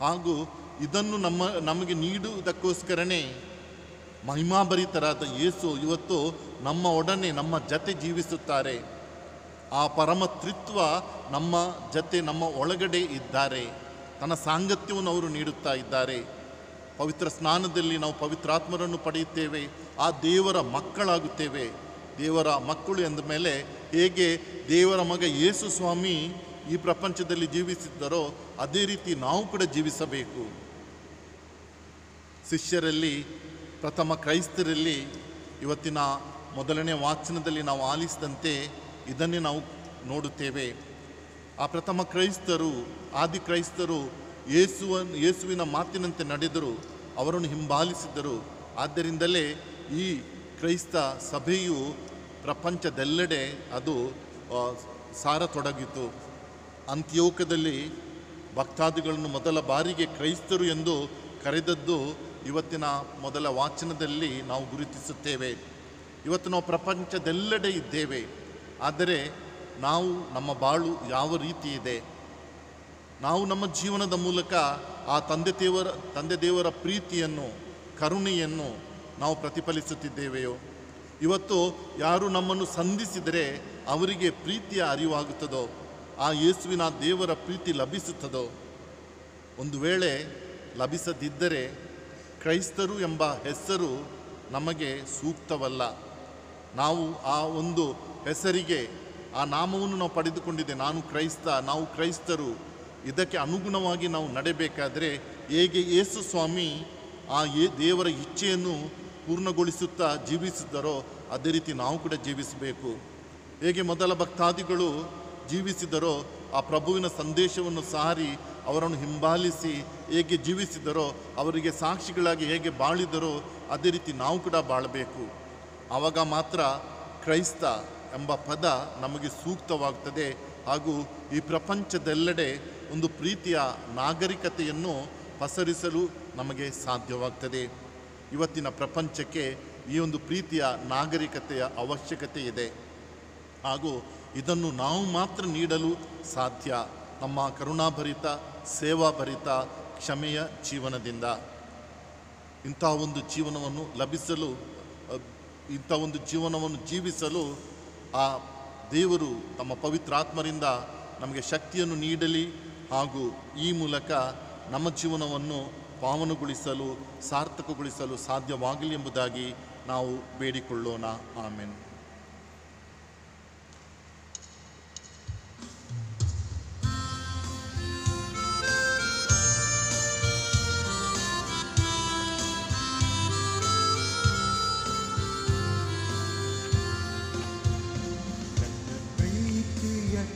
ಹಾಗೂ ಇದನ್ನು ನಮಗೆ ನೀಡುವುದಕ್ಕೋಸ್ಕರನೇ ಮಹಿಮಾಭರಿತರಾದ ಯೇಸು ಇವತ್ತು ನಮ್ಮ ಒಡನೆ, ನಮ್ಮ ಜೊತೆ ಜೀವಿಸುತ್ತಾರೆ. ಆ ಪರಮ ತ್ರಿತ್ವ ನಮ್ಮ ಜೊತೆ, ನಮ್ಮ ಒಳಗಡೆ ಇದ್ದಾರೆ. ತನ್ನ ಸಾಂಗತ್ಯವನ್ನು ಅವರು ನೀಡುತ್ತಾ ಇದ್ದಾರೆ. ಪವಿತ್ರ ಸ್ನಾನದಲ್ಲಿ ನಾವು ಪವಿತ್ರಾತ್ಮರನ್ನು ಪಡೆಯುತ್ತೇವೆ. ಆ ದೇವರ ಮಕ್ಕಳಾಗುತ್ತೇವೆ. ದೇವರ ಮಕ್ಕಳು ಎಂದ ಮೇಲೆ ಹೇಗೆ ದೇವರ ಮಗ ಯೇಸು ಸ್ವಾಮಿ ಈ ಪ್ರಪಂಚದಲ್ಲಿ ಜೀವಿಸಿದ್ದರೋ ಅದೇ ರೀತಿ ನಾವು ಕೂಡ ಜೀವಿಸಬೇಕು. ಶಿಷ್ಯರಲ್ಲಿ, ಪ್ರಥಮ ಕ್ರೈಸ್ತರಲ್ಲಿ ಇವತ್ತಿನ ಮೊದಲನೇ ವಾಚನದಲ್ಲಿ ನಾವು ಆಲಿಸಿದಂತೆ ಇದನ್ನೇ ನೋಡುತ್ತೇವೆ. ಆ ಪ್ರಥಮ ಕ್ರೈಸ್ತರು, ಆದಿ ಕ್ರೈಸ್ತರು ಯೇಸುವಿನ ಮಾತಿನಂತೆ ನಡೆದರು, ಅವರನ್ನು ಹಿಂಬಾಲಿಸಿದರು. ಆದ್ದರಿಂದಲೇ ಈ ಕ್ರೈಸ್ತ ಸಭೆಯು ಪ್ರಪಂಚದೆಲ್ಲೆಡೆ ಅದು ಸಾರತೊಡಗಿತು. ಅಂತ್ಯೋಕ್ಯದಲ್ಲಿ ಭಕ್ತಾದಿಗಳನ್ನು ಮೊದಲ ಬಾರಿಗೆ ಕ್ರೈಸ್ತರು ಎಂದು ಕರೆದದ್ದು ಇವತ್ತಿನ ಮೊದಲ ವಾಚನದಲ್ಲಿ ನಾವು ಗುರುತಿಸುತ್ತೇವೆ. ಇವತ್ತು ನಾವು ಪ್ರಪಂಚದೆಲ್ಲೆಡೆ ಇದ್ದೇವೆ. ಆದರೆ ನಮ್ಮ ಬಾಳು ಯಾವ ರೀತಿ ಇದೆ? ನಾವು ನಮ್ಮ ಜೀವನದ ಮೂಲಕ ಆ ತಂದೆ ದೇವರ ಪ್ರೀತಿಯನ್ನು, ಕರುಣೆಯನ್ನು ನಾವು ಪ್ರತಿಫಲಿಸುತ್ತಿದ್ದೇವೆಯೋ? ಇವತ್ತು ಯಾರು ನಮ್ಮನ್ನು ಸಂಧಿಸಿದರೆ ಅವರಿಗೆ ಪ್ರೀತಿಯ ಅರಿವಾಗುತ್ತದೋ? ಆ ಯೇಸುವಿನ ದೇವರ ಪ್ರೀತಿ ಲಭಿಸುತ್ತದೋ? ಒಂದು ವೇಳೆ ಲಭಿಸದಿದ್ದರೆ ಕ್ರೈಸ್ತರು ಎಂಬ ಹೆಸರು ನಮಗೆ ಸೂಕ್ತವಲ್ಲ. ನಾವು ಆ ಒಂದು ಹೆಸರಿಗೆ, ಆ ನಾಮವನ್ನು ನಾವು ಪಡೆದುಕೊಂಡಿದ್ದೆ, ನಾನು ಕ್ರೈಸ್ತ, ನಾವು ಕ್ರೈಸ್ತರು. ಇದಕ್ಕೆ ಅನುಗುಣವಾಗಿ ನಾವು ನಡೆಯಬೇಕಾದರೆ ಹೇಗೆ ಯೇಸು ಸ್ವಾಮಿ ಆ ದೇವರ ಇಚ್ಛೆಯನ್ನು ಪೂರ್ಣಗೊಳಿಸುತ್ತಾ ಜೀವಿಸಿದ್ದರೋ ಅದೇ ರೀತಿ ನಾವು ಕೂಡ ಜೀವಿಸಬೇಕು. ಹೇಗೆ ಮೊದಲ ಭಕ್ತಾದಿಗಳು ಜೀವಿಸಿದರೋ, ಆ ಪ್ರಭುವಿನ ಸಂದೇಶವನ್ನು ಸಾರಿ ಅವರನ್ನು ಹಿಂಬಾಲಿಸಿ ಹೇಗೆ ಜೀವಿಸಿದರೋ, ಅವರಿಗೆ ಸಾಕ್ಷಿಗಳಾಗಿ ಹೇಗೆ ಬಾಳಿದರೋ ಅದೇ ರೀತಿ ನಾವು ಕೂಡ ಬಾಳಬೇಕು. ಆವಾಗ ಮಾತ್ರ ಕ್ರೈಸ್ತ ಎಂಬ ಪದ ನಮಗೆ ಸೂಕ್ತವಾಗ್ತದೆ. ಹಾಗೂ ಈ ಪ್ರಪಂಚದೆಲ್ಲೆಡೆ ಒಂದು ಪ್ರೀತಿಯ ನಾಗರಿಕತೆಯನ್ನು ಪಸರಿಸಲು ನಮಗೆ ಸಾಧ್ಯವಾಗ್ತದೆ. ಇವತ್ತಿನ ಪ್ರಪಂಚಕ್ಕೆ ಈ ಒಂದು ಪ್ರೀತಿಯ ನಾಗರಿಕತೆಯ ಅವಶ್ಯಕತೆ ಇದೆ. ಹಾಗೂ ಇದನ್ನು ನಾವು ಮಾತ್ರ ನೀಡಲು ಸಾಧ್ಯ ನಮ್ಮ ಕರುಣಾಭರಿತ ಸೇವಾಭರಿತ ಕ್ಷಮೆಯ ಜೀವನದಿಂದ. ಇಂಥ ಒಂದು ಜೀವನವನ್ನು ಲಭಿಸಲು, ಇಂಥ ಒಂದು ಜೀವನವನ್ನು ಜೀವಿಸಲು ಆ ದೇವರು ತಮ್ಮ ಪವಿತ್ರಾತ್ಮರಿಂದ ನಮಗೆ ಶಕ್ತಿಯನ್ನು ನೀಡಲಿ. ಹಾಗೂ ಈ ಮೂಲಕ ನಮ್ಮ ಜೀವನವನ್ನು ಪಾವನಗೊಳಿಸಲು ಸಾರ್ಥಕಗೊಳಿಸಲು ಸಾಧ್ಯವಾಗಲಿ ಎಂಬುದಾಗಿ ನಾವು ಬೇಡಿಕೊಳ್ಳೋಣ. ಆಮೆನ್.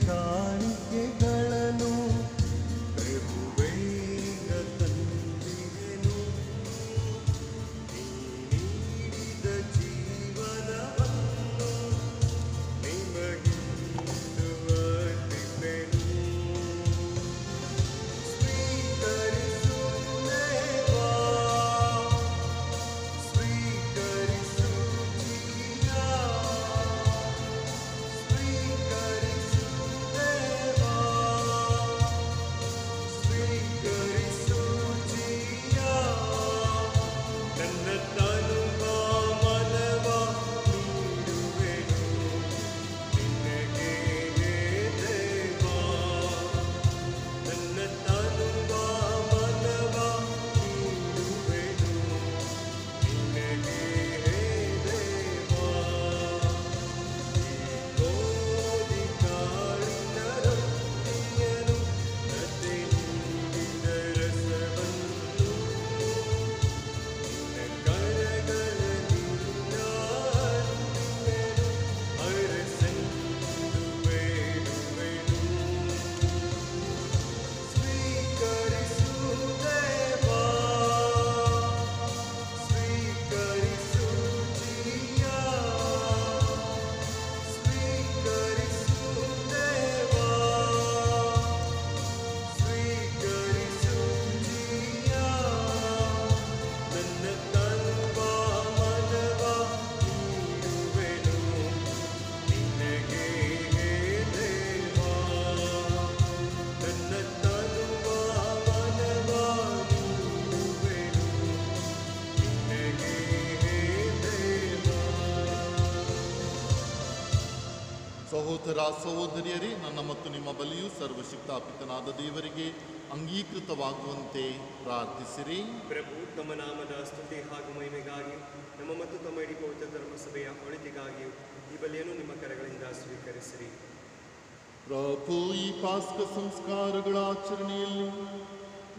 ಕಾಣಿಕೆಗಳನ್ನು ಪ್ರಭುವೇಗ ತಂದಿರೆನು, ನೀಡಿದ ಜೀವನವನ್ನು ನಿಮಗಿಂದು ಅರ್ಪಿಪೆನು. ಸ್ವೀಕರಿಸು ದೇವಾ, ಸ್ವೀಕರಿಸು ಜೀವ, ಸ್ವೀಕರಿಸು ದೇವಾ, ಸ್ವೀಕರಿಸು ಜೀವ. ನನ್ನ ತನುವ ಮನವ ನೀಡುವೆನು ನಿನಗೆ ದೇವಾ, ನನ್ನ ತನುವ ಮನವ ನೀಡುವೆನು ನಿನಗೆ ದೇವಾ. ಗೋಧಿ ಕಾಳಿನ ರೊಟ್ಟಿಯನು ನತೆ ನೀಡಿದ ರಸವನ್ನು ನಿನ್ನ ಕರಗಳಲ್ಲಿಂದ ಅರ್ಪಿಪೆನು, ಅರಸೆಂದು ಬೇಡುವೆನು. ಸ್ವೀಕರಿಸು ದೇವಾ, ಸ್ವೀಕರಿಸು ಜೀವ, ಸ್ವೀಕರಿಸು ದೇವಾ, ಸ್ವೀಕರಿಸು ಜೀವ. ನನ್ನ ತನುವ ಮನವ ನೀಡುವೆನು ನಿನಗೆ ದೇವಾ, ನನ್ನ ತನುವ ಮನವ ನೀಡುವೆನು ನಿನಗೆ ದೇವಾ. ಸಹೋದರ ಸಹೋದರಿಯರೇ, ನನ್ನ ಮತ್ತು ನಿಮ್ಮ ಬಲಿಯು ಸರ್ವಶಕ್ತಾಪಿತನಾದ ದೇವರಿಗೆ ಅಂಗೀಕೃತವಾಗುವಂತೆ ಪ್ರಾರ್ಥಿಸಿರಿ. ಪ್ರಭು ತಮ್ಮ ನಾಮದ ಸ್ತುತಿ ಹಾಗೂ ಮಹಿಮೆಗಾಗಿ ನಮ್ಮ ಮತ್ತು ತಮ್ಮ ಇಡೀ ಪವಿತ್ರ ಧರ್ಮಸಭೆಯ ಒಳಿತಿಗಾಗಿ ಈ ಬಲಿಯನ್ನು ನಿಮ್ಮ ಕರಗಳಿಂದ ಸ್ವೀಕರಿಸಿರಿ. ಪ್ರಭು, ಈ ಪಾಸ್ಕ ಸಂಸ್ಕಾರಗಳ ಆಚರಣೆಯಲ್ಲಿ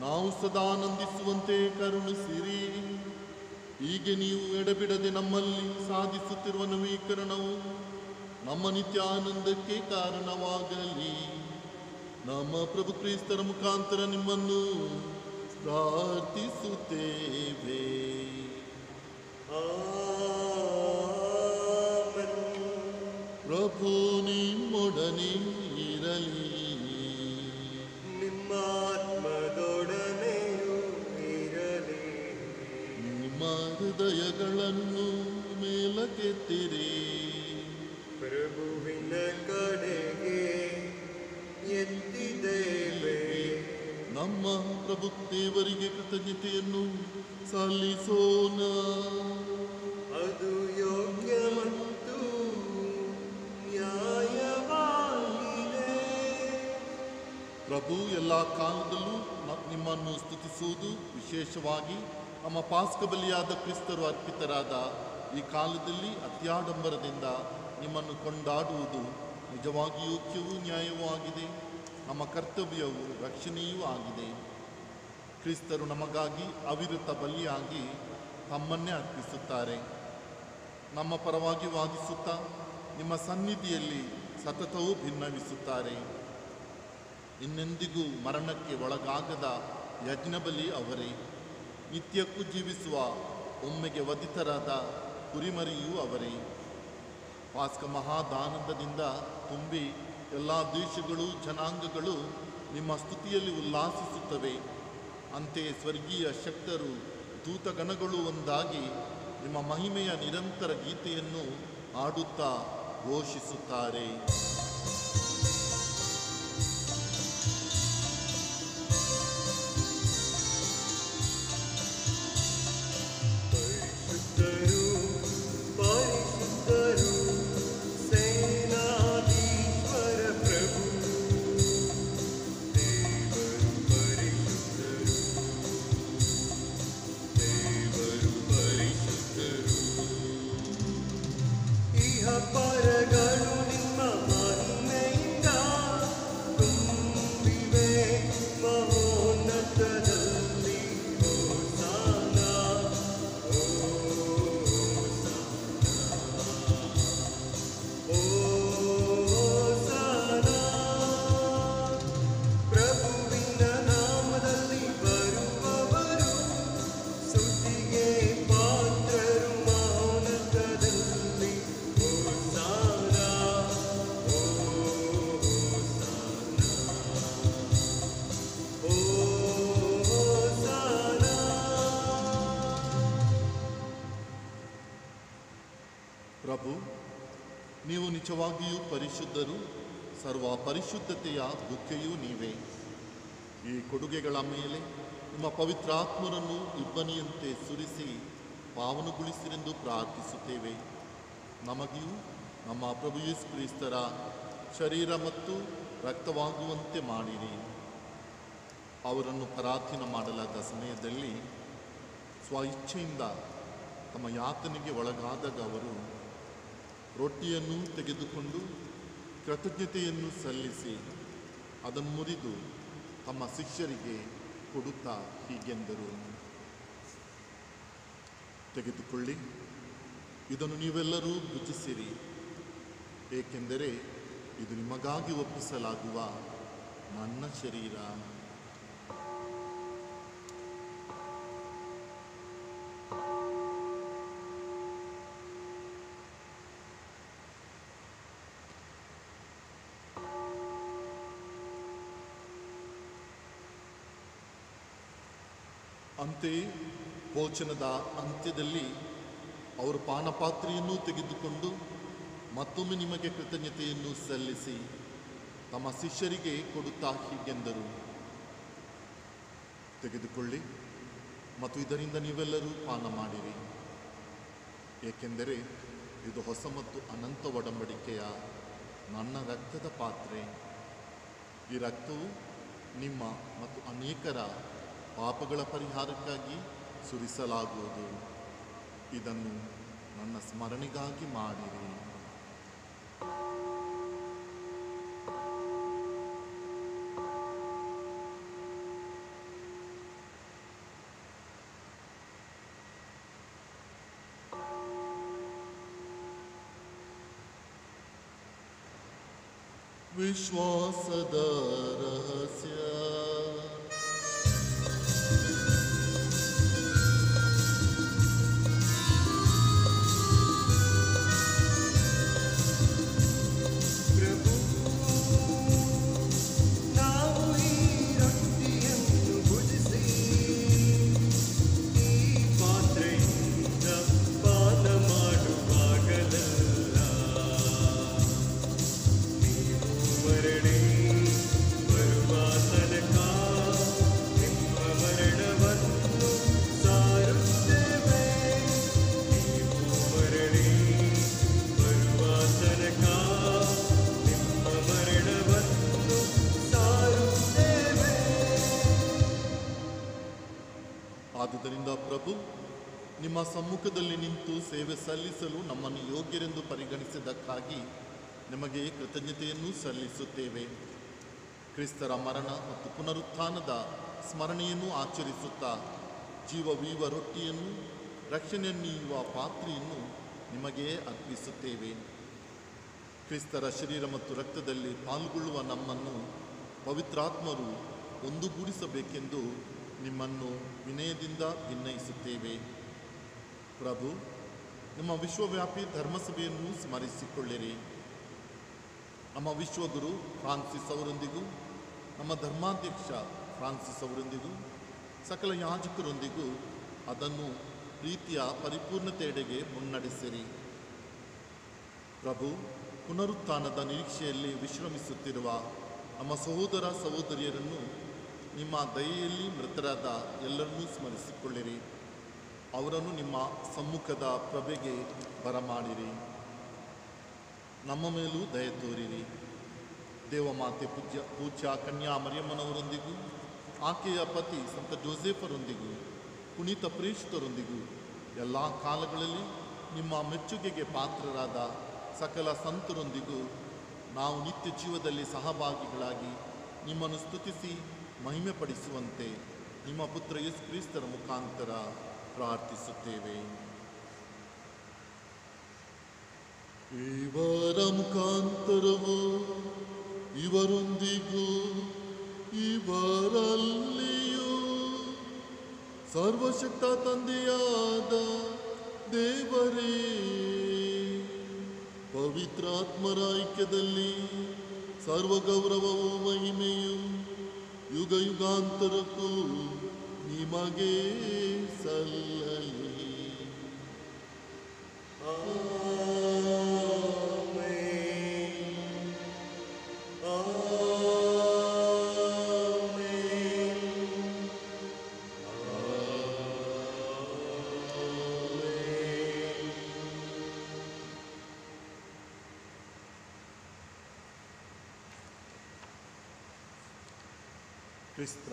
ನಾವು ಸದಾ ಆನಂದಿಸುವಂತೆ ಕರುಣಿಸಿರಿ. ಹೀಗೆ ನೀವು ಎಡೆಬಿಡದೆ ನಮ್ಮಲ್ಲಿ ಸಾಧಿಸುತ್ತಿರುವ ನವೀಕರಣವು ನಮ್ಮ ನಿತ್ಯ ಆನಂದಕ್ಕೆ ಕಾರಣವಾಗಲಿ. ನಮ್ಮ ಪ್ರಭು ಕ್ರಿಸ್ತರ ಮುಖಾಂತರ ನಿಮ್ಮನ್ನು ಪ್ರಾರ್ಥಿಸುತ್ತೇವೆ. ಆಮೆನ್. ಪ್ರಭು ನಿಮ್ಮೊಡನೆ ಇರಲಿ. ನಿಮ್ಮ ಆತ್ಮದೊಡನೆಯೂ ಇರಲಿ. ನಿಮ್ಮ ಹೃದಯಗಳನ್ನು ಮೇಲಕ್ಕೆತ್ತಿರಿ. ಪ್ರಭುವಿನ ಕಡೆಗೆ ಎತ್ತಿದ್ದೇವೆ. ನಮ್ಮ ಪ್ರಭು ದೇವರಿಗೆ ಕೃತಜ್ಞತೆಯನ್ನು ಸಲ್ಲಿಸೋಣ. ಅದು ಯೋಗ್ಯ ಮತ್ತು ನ್ಯಾಯವಾಗಿದೆ. ಪ್ರಭು ಎಲ್ಲ ಕಾಲದಲ್ಲೂ ನಿಮ್ಮನ್ನು ಸ್ತುತಿಸುವುದು, ವಿಶೇಷವಾಗಿ ನಮ್ಮ ಪಾಸ್ಕ ಬಲಿಯಾದ ಕ್ರಿಸ್ತರು ಅರ್ಪಿತರಾದ ಈ ಕಾಲದಲ್ಲಿ ಅತ್ಯಾಡಂಬರದಿಂದ ನಿಮ್ಮನ್ನು ಕೊಂಡಾಡುವುದು ನಿಜವಾಗಿ ಯೋಗ್ಯವೂ ನ್ಯಾಯವೂ ಆಗಿದೆ. ನಮ್ಮ ಕರ್ತವ್ಯವೂ ರಕ್ಷಣೆಯೂ ಆಗಿದೆ. ಕ್ರಿಸ್ತರು ನಮಗಾಗಿ ಅವಿರತ ಬಲಿಯಾಗಿ ತಮ್ಮನ್ನೇ ಅರ್ಪಿಸುತ್ತಾರೆ. ನಮ್ಮ ಪರವಾಗಿ ವಾದಿಸುತ್ತಾ ನಿಮ್ಮ ಸನ್ನಿಧಿಯಲ್ಲಿ ಸತತವೂ ಭಿನ್ನವಿಸುತ್ತಾರೆ. ಇನ್ನೆಂದಿಗೂ ಮರಣಕ್ಕೆ ಒಳಗಾಗದ ಯಜ್ಞಬಲಿ ಅವರೇ. ನಿತ್ಯಕ್ಕೂ ಜೀವಿಸುವ ಒಮ್ಮೆಗೆ ವಧಿತರಾದ ಕುರಿಮರಿಯೂ ಅವರೇ. ಪಾಸ್ಕ ಮಹಾದಾನಂದದಿಂದ ತುಂಬಿ ಎಲ್ಲ ದೇಶಗಳು ಜನಾಂಗಗಳು ನಿಮ್ಮ ಸ್ತುತಿಯಲ್ಲಿ ಉಲ್ಲಾಸಿಸುತ್ತವೆ. ಅಂತೆಯೇ ಸ್ವರ್ಗೀಯ ಶಕ್ತರು ದೂತಗಣಗಳು ಒಂದಾಗಿ ನಿಮ್ಮ ಮಹಿಮೆಯ ನಿರಂತರ ಗೀತೆಯನ್ನು ಹಾಡುತ್ತಾ ಘೋಷಿಸುತ್ತಾರೆ. ಪ್ರಭು, ನೀವು ನಿಜವಾಗಿಯೂ ಪರಿಶುದ್ಧರು, ಸರ್ವ ಪರಿಶುದ್ಧತೆಯ ಬುಕ್ಕೆಯೂ ನೀವೇ. ಈ ಕೊಡುಗೆಗಳ ಮೇಲೆ ನಿಮ್ಮ ಪವಿತ್ರಾತ್ಮರನ್ನು ಇಬ್ಬನಿಯಂತೆ ಸುರಿಸಿ ಪಾವನಗೊಳಿಸಿರೆಂದು ಪ್ರಾರ್ಥಿಸುತ್ತೇವೆ. ನಮಗಿಯೂ ನಮ್ಮ ಪ್ರಭು ಯೇಸು ಕ್ರಿಸ್ತರ ಶರೀರ ಮತ್ತು ರಕ್ತವಾಗುವಂತೆ ಮಾಡಿರಿ. ಅವರನ್ನು ಪರಾಧೀನ ಮಾಡಲಾದ ಸಮಯದಲ್ಲಿ ಸ್ವ ಇಚ್ಛೆಯಿಂದ ತಮ್ಮ ಯಾತನೆಗೆ ಒಳಗಾದಾಗ ಅವರು ರೊಟ್ಟಿಯನ್ನು ತೆಗೆದುಕೊಂಡು ಕೃತಜ್ಞತೆಯನ್ನು ಸಲ್ಲಿಸಿ ಅದನ್ನು ಮುರಿದು ತಮ್ಮ ಶಿಷ್ಯರಿಗೆ ಕೊಡುತ್ತಾ ಹೀಗೆಂದರು, ತೆಗೆದುಕೊಳ್ಳಿ, ಇದನ್ನು ನೀವೆಲ್ಲರೂ ಭುಜಿಸಿರಿ, ಏಕೆಂದರೆ ಇದು ನಿಮಗಾಗಿ ಒಪ್ಪಿಸಲಾಗುವ ನನ್ನ ಶರೀರ. ಅಂತೆಯೇ ಭೋಜನದ ಅಂತ್ಯದಲ್ಲಿ ಅವರು ಪಾನಪಾತ್ರೆಯನ್ನು ತೆಗೆದುಕೊಂಡು ಮತ್ತೊಮ್ಮೆ ನಿಮಗೆ ಕೃತಜ್ಞತೆಯನ್ನು ಸಲ್ಲಿಸಿ ತಮ್ಮ ಶಿಷ್ಯರಿಗೆ ಕೊಡುತ್ತಾ ಹೀಗೆಂದರು, ತೆಗೆದುಕೊಳ್ಳಿ ಮತ್ತು ಇದರಿಂದ ನೀವೆಲ್ಲರೂ ಪಾನ ಮಾಡಿರಿ, ಏಕೆಂದರೆ ಇದು ಹೊಸ ಮತ್ತು ಅನಂತ ಒಡಂಬಡಿಕೆಯ ನನ್ನ ರಕ್ತದ ಪಾತ್ರೆ. ಈ ರಕ್ತವು ನಿಮ್ಮ ಮತ್ತು ಅನೇಕರ ಪಾಪಗಳ ಪರಿಹಾರಕ್ಕಾಗಿ ಸುರಿಸಲಾಗುವುದು. ಇದನ್ನು ನನ್ನ ಸ್ಮರಣೆಗಾಗಿ ಮಾಡಿರಿ. ವಿಶ್ವಾಸದ ರಹಸ್ಯ. ಆದುದರಿಂದ ಪ್ರಭು, ನಿಮ್ಮ ಸಮ್ಮುಖದಲ್ಲಿ ನಿಂತು ಸೇವೆ ಸಲ್ಲಿಸಲು ನಮ್ಮನ್ನು ಯೋಗ್ಯರೆಂದು ಪರಿಗಣಿಸಿದ್ದಕ್ಕಾಗಿ ನಿಮಗೆ ಕೃತಜ್ಞತೆಯನ್ನು ಸಲ್ಲಿಸುತ್ತೇವೆ. ಕ್ರಿಸ್ತರ ಮರಣ ಮತ್ತು ಪುನರುತ್ಥಾನದ ಸ್ಮರಣೆಯನ್ನು ಆಚರಿಸುತ್ತಾ ಜೀವವೀವ ರೊಟ್ಟಿಯನ್ನು, ರಕ್ಷಣೆ ನೀಡುವ ಪಾತ್ರೆಯನ್ನು ನಿಮಗೆ ಅರ್ಪಿಸುತ್ತೇವೆ. ಕ್ರಿಸ್ತರ ಶರೀರ ಮತ್ತು ರಕ್ತದಲ್ಲಿ ಪಾಲ್ಗೊಳ್ಳುವ ನಮ್ಮನ್ನು ಪವಿತ್ರಾತ್ಮರು ಒಂದುಗೂಡಿಸಬೇಕೆಂದು ನಿಮ್ಮನ್ನು ವಿನಯದಿಂದ ವಿನಯಿಸುತ್ತೇವೆ. ಪ್ರಭು, ನಮ್ಮ ವಿಶ್ವವ್ಯಾಪಿ ಧರ್ಮಸಭೆಯನ್ನು ಸ್ಮರಿಸಿಕೊಳ್ಳಿರಿ. ನಮ್ಮ ವಿಶ್ವಗುರು ಫ್ರಾನ್ಸಿಸ್ ಅವರೊಂದಿಗೂ, ನಮ್ಮ ಧರ್ಮಾಧ್ಯಕ್ಷ ಫ್ರಾನ್ಸಿಸ್ ಅವರೊಂದಿಗೂ, ಸಕಲ ಯಾಜಕರೊಂದಿಗೂ ಅದನ್ನು ಪ್ರೀತಿಯ ಪರಿಪೂರ್ಣತೆಯೆಡೆಗೆ ಮುನ್ನಡೆಸಿರಿ. ಪ್ರಭು, ಪುನರುತ್ಥಾನದ ನಿರೀಕ್ಷೆಯಲ್ಲಿ ವಿಶ್ರಮಿಸುತ್ತಿರುವ ನಮ್ಮ ಸಹೋದರ ಸಹೋದರಿಯರನ್ನು ನಿಮ್ಮ ದಯೆಯಲ್ಲಿ ಮೃತರಾದ ಎಲ್ಲರನ್ನೂ ಸ್ಮರಿಸಿಕೊಳ್ಳಿರಿ. ಅವರನ್ನು ನಿಮ್ಮ ಸಮ್ಮುಖದ ಪ್ರಭೆಗೆ ಬರಮಾಡಿರಿ. ನಮ್ಮ ಮೇಲೂ ದಯೆ ತೋರಿರಿ. ದೇವಮಾತೆ ಪೂಜ್ಯ ಕನ್ಯಾ ಮರಿಯಮ್ಮನವರೊಂದಿಗೂ ಆಕೆಯ ಪತಿ ಸಂತ ಜೋಸೆಫರೊಂದಿಗೂ ಪುನೀತ ಪ್ರೇಷಿತರೊಂದಿಗೂ ಎಲ್ಲ ಕಾಲಗಳಲ್ಲಿ ನಿಮ್ಮ ಮೆಚ್ಚುಗೆಗೆ ಪಾತ್ರರಾದ ಸಕಲ ಸಂತರೊಂದಿಗೂ ನಾವು ನಿತ್ಯ ಜೀವದಲ್ಲಿ ಸಹಭಾಗಿಗಳಾಗಿ ನಿಮ್ಮನ್ನು ಸ್ತುತಿಸಿ ಮಹಿಮೆ ಪಡಿಸುವಂತೆ ನಿಮ್ಮ ಪುತ್ರ ಯೇಸು ಕ್ರಿಸ್ತರ ಮುಖಾಂತರ ಪ್ರಾರ್ಥಿಸುತ್ತೇವೆ. ಇವರ ಮುಖಾಂತರವೂ ಇವರೊಂದಿಗೂ ಇವರಲ್ಲಿಯೂ ಸರ್ವಶಕ್ತ ತಂದೆಯಾದ ದೇವರೇ, ಪವಿತ್ರಾತ್ಮರ ಐಕ್ಯದಲ್ಲಿ ಸರ್ವಗೌರವವೂ ಮಹಿಮೆಯೂ ಯುಗ ಯುಗಾಂತರಕ್ಕೂ ನಿಮಗೆ ಸಲ್ಲಲಿ.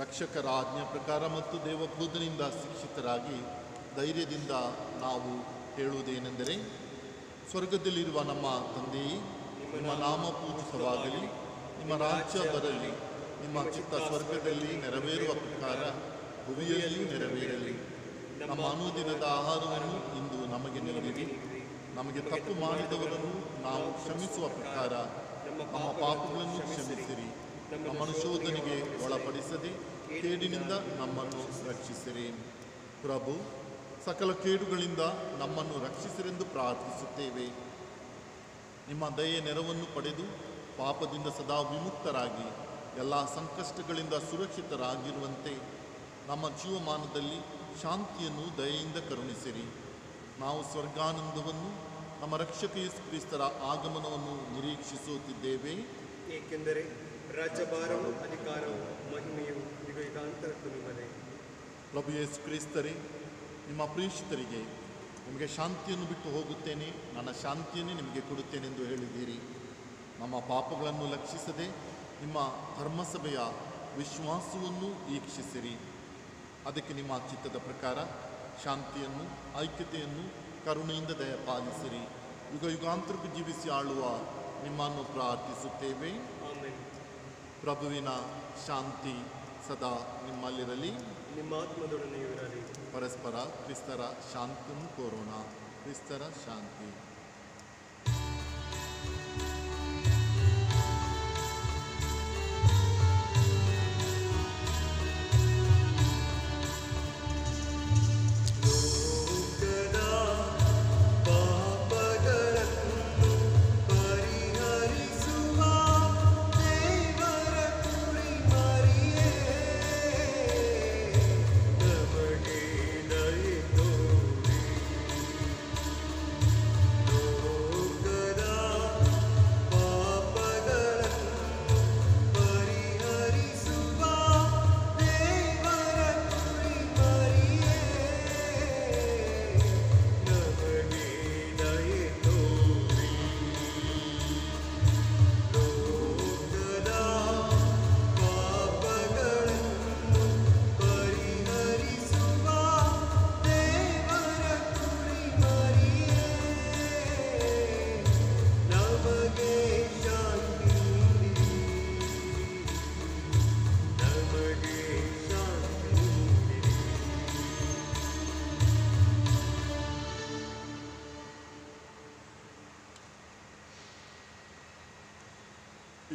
ರಕ್ಷಕರ ಆಜ್ಞೆ ಪ್ರಕಾರ ಮತ್ತು ದೇವಬೋಧನೆಯಿಂದ ಶಿಕ್ಷಿತರಾಗಿ ಧೈರ್ಯದಿಂದ ನಾವು ಹೇಳುವುದೇನೆಂದರೆ, ಸ್ವರ್ಗದಲ್ಲಿರುವ ನಮ್ಮ ತಂದೆಯೇ, ನಿಮ್ಮ ನಾಮ ಪೂಜಿತವಾಗಲಿ, ನಿಮ್ಮ ರಾಜ್ಯ ಬರಲಿ, ನಿಮ್ಮ ಚಿತ್ತ ಸ್ವರ್ಗದಲ್ಲಿ ನೆರವೇರುವ ಪ್ರಕಾರ ಭೂಮಿಯಲ್ಲಿಯೂ ನೆರವೇರಲಿ. ನಮ್ಮ ಅನುದಿನದ ಆಹಾರವನ್ನು ಇಂದು ನಮಗೆ ನೀಡಿರಿ. ನಮಗೆ ತಪ್ಪು ಮಾಡಿದವರನ್ನು ನಾವು ಕ್ಷಮಿಸುವ ಪ್ರಕಾರ ನಮ್ಮ ಪಾಪಗಳನ್ನು ಕ್ಷಮಿಸಿರಿ. ನಮ್ಮನ್ನು ಶೋಧನೆಗೆ ಒಳಪಡಿಸದೆ ಕೇಡಿನಿಂದ ನಮ್ಮನ್ನು ರಕ್ಷಿಸಿರಿ. ಪ್ರಭು, ಸಕಲ ಕೇಡುಗಳಿಂದ ನಮ್ಮನ್ನು ರಕ್ಷಿಸಿರೆಂದು ಪ್ರಾರ್ಥಿಸುತ್ತೇವೆ. ನಿಮ್ಮ ದಯೆ ನೆರವನ್ನು ಪಡೆದು ಪಾಪದಿಂದ ಸದಾ ವಿಮುಕ್ತರಾಗಿ ಎಲ್ಲ ಸಂಕಷ್ಟಗಳಿಂದ ಸುರಕ್ಷಿತರಾಗಿರುವಂತೆ ನಮ್ಮ ಜೀವಮಾನದಲ್ಲಿ ಶಾಂತಿಯನ್ನು ದಯೆಯಿಂದ ಕರುಣಿಸಿರಿ. ನಾವು ಸ್ವರ್ಗಾನಂದವನ್ನು, ನಮ್ಮ ರಕ್ಷಕ ಯೇಸು ಕ್ರಿಸ್ತರ ಆಗಮನವನ್ನು ನಿರೀಕ್ಷಿಸುತ್ತಿದ್ದೇವೆ. ಏಕೆಂದರೆ ರಾಜ್ಯಭಾರವು, ಅಧಿಕಾರವು, ಮಹಿಮೆಯು ಯುಗ ಯುಗಾಂತರಕ್ಕೂ ನಿಮ್ಮದೇ. ಪ್ರಭು ಯೇಸು ಕ್ರಿಸ್ತರೇ, ನಿಮ್ಮ ಪ್ರೇಷಿತರಿಗೆ ನಿಮಗೆ ಶಾಂತಿಯನ್ನು ಬಿಟ್ಟು ಹೋಗುತ್ತೇನೆ, ನನ್ನ ಶಾಂತಿಯನ್ನೇ ನಿಮಗೆ ಕೊಡುತ್ತೇನೆಂದು ಹೇಳಿದ್ದೀರಿ. ನಮ್ಮ ಪಾಪಗಳನ್ನು ಲಕ್ಷಿಸದೆ ನಿಮ್ಮ ಧರ್ಮಸಭೆಯ ವಿಶ್ವಾಸವನ್ನು ವೀಕ್ಷಿಸಿರಿ. ಅದಕ್ಕೆ ನಿಮ್ಮ ಚಿತ್ತದ ಪ್ರಕಾರ ಶಾಂತಿಯನ್ನು, ಐಕ್ಯತೆಯನ್ನು ಕರುಣೆಯಿಂದ ದಯಪಾಲಿಸಿರಿ. ಯುಗ ಯುಗಾಂತರಕ್ಕೂ ಜೀವಿಸಿ ಆಳುವ ನಿಮ್ಮನ್ನು ಪ್ರಾರ್ಥಿಸುತ್ತೇವೆ. ಪ್ರಭುವಿನ ಶಾಂತಿ ಸದಾ ನಿಮ್ಮಲ್ಲಿರಲಿ, ನಿಮ್ಮ ಆತ್ಮದೊಡನೆಯೂ ಇರಲಿ. ಪರಸ್ಪರ ಕ್ರಿಸ್ತರ ಶಾಂತಿಯನ್ನು ಕೋರೋಣ. ಕ್ರಿಸ್ತರ ಶಾಂತಿ.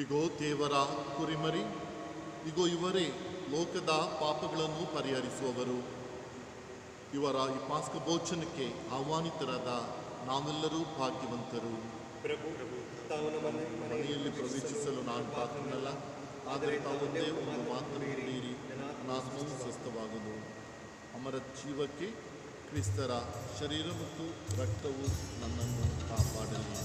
ಇಗೋ ದೇವರ ಕುರಿಮರಿ, ಇಗೋ ಇವರೇ ಲೋಕದ ಪಾಪಗಳನ್ನು ಪರಿಹರಿಸುವವರು. ಇವರ ಈ ಪಾಸ್ಕ ಭೋಜನಕ್ಕೆ ಆಹ್ವಾನಿತರಾದ ನಾವೆಲ್ಲರೂ ಭಾಗ್ಯವಂತರು. ಪ್ರಭು, ತಾವು ನಮ್ಮ ಮನೆಯಲ್ಲಿ ಪ್ರವೇಶಿಸಲು ನಾನು ಪಾತ್ರನಲ್ಲ, ಆದರೆ ತಾವೊಂದೇ ಒಂದು ಮಾತನ್ನು ಹೇಳಿರಿ, ನನ್ನ ಆತ್ಮವು ಸ್ವಸ್ಥವಾಗುವುದು. ಅಮರ ಜೀವಕ್ಕೆ ಕ್ರಿಸ್ತರ ಶರೀರ ಮತ್ತು ರಕ್ತವು ನನ್ನನ್ನು ಕಾಪಾಡಲಿ.